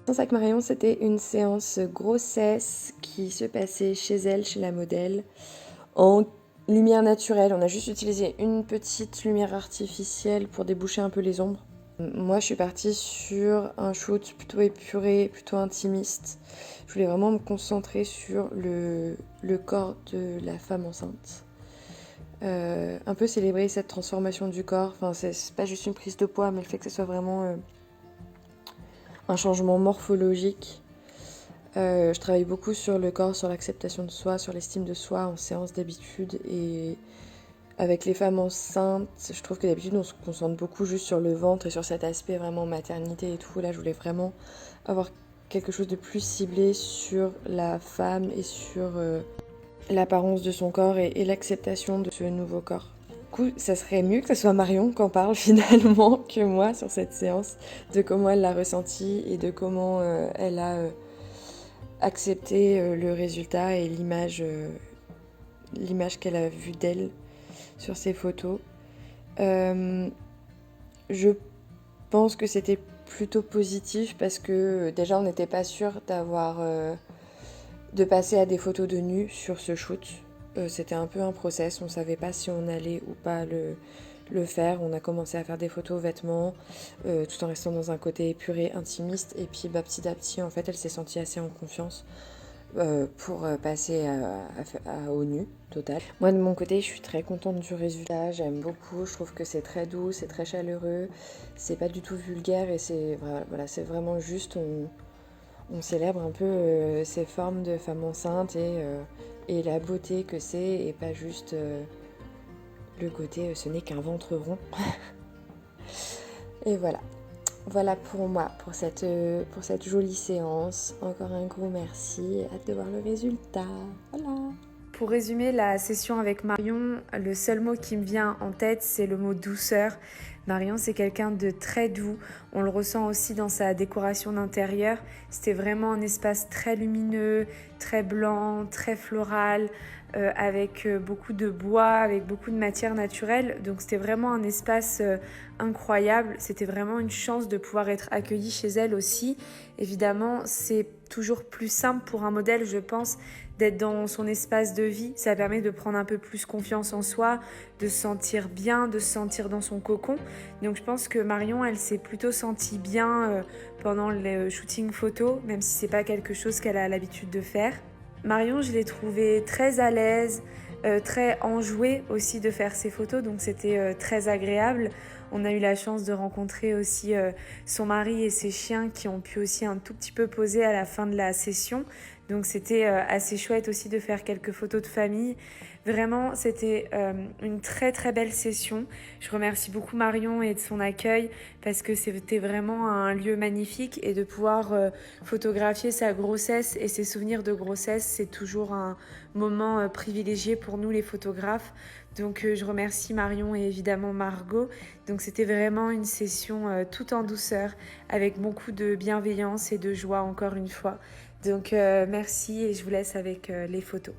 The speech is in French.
séance avec Marion, c'était une séance grossesse qui se passait chez elle, chez la modèle, en lumière naturelle. On a juste utilisé une petite lumière artificielle pour déboucher un peu les ombres. Moi, je suis partie sur un shoot plutôt épuré, plutôt intimiste. Je voulais vraiment me concentrer sur le corps de la femme enceinte. Un peu célébrer cette transformation du corps. Enfin, c'est pas juste une prise de poids, mais le fait que ce soit vraiment un changement morphologique. Je travaille beaucoup sur le corps, sur l'acceptation de soi, sur l'estime de soi en séance d'habitude. Et avec les femmes enceintes, je trouve que d'habitude on se concentre beaucoup juste sur le ventre et sur cet aspect vraiment maternité et tout. Là, je voulais vraiment avoir quelque chose de plus ciblé sur la femme et sur l'apparence de son corps et l'acceptation de ce nouveau corps. Du coup, ça serait mieux que ce soit Marion qui en parle finalement que moi sur cette séance, de comment elle l'a ressenti et de comment elle a accepté le résultat et l'image qu'elle a vue d'elle sur ses photos. Je pense que c'était plutôt positif parce que déjà on n'était pas sûr de passer à des photos de nu sur ce shoot. C'était un peu un process, on savait pas si on allait ou pas le faire. On a commencé à faire des photos vêtements tout en restant dans un côté épuré, intimiste, et puis petit à petit en fait elle s'est sentie assez en confiance pour passer au nu total. Moi de mon côté je suis très contente du résultat, j'aime beaucoup, je trouve que c'est très doux, c'est très chaleureux, c'est pas du tout vulgaire et voilà, c'est vraiment juste on célèbre un peu ces formes de femmes enceintes et la beauté que c'est et pas juste le côté ce n'est qu'un ventre rond. Et voilà. Voilà pour moi, pour cette jolie séance. Encore un gros merci, hâte de voir le résultat. Voilà. Pour résumer la session avec Marion, le seul mot qui me vient en tête, c'est le mot douceur. Marion, c'est quelqu'un de très doux. On le ressent aussi dans sa décoration d'intérieur. C'était vraiment un espace très lumineux, très blanc, très floral, avec beaucoup de bois, avec beaucoup de matière naturelle. Donc c'était vraiment un espace incroyable. C'était vraiment une chance de pouvoir être accueillie chez elle aussi. Évidemment, c'est toujours plus simple pour un modèle, je pense, d'être dans son espace de vie. Ça permet de prendre un peu plus confiance en soi, de se sentir bien, de se sentir dans son cocon. Donc je pense que Marion, elle s'est plutôt sentie bien pendant le shooting photo, même si c'est pas quelque chose qu'elle a l'habitude de faire. Marion, je l'ai trouvée très à l'aise, très enjouée aussi de faire ses photos, donc c'était très agréable. On a eu la chance de rencontrer aussi son mari et ses chiens qui ont pu aussi un tout petit peu poser à la fin de la session. Donc c'était assez chouette aussi de faire quelques photos de famille. Vraiment, c'était une très très belle session. Je remercie beaucoup Marion et de son accueil parce que c'était vraiment un lieu magnifique et de pouvoir photographier sa grossesse et ses souvenirs de grossesse, c'est toujours un moment privilégié pour nous les photographes. Donc je remercie Marion et évidemment Margot. Donc c'était vraiment une session tout en douceur avec beaucoup de bienveillance et de joie encore une fois. Donc merci et je vous laisse avec les photos.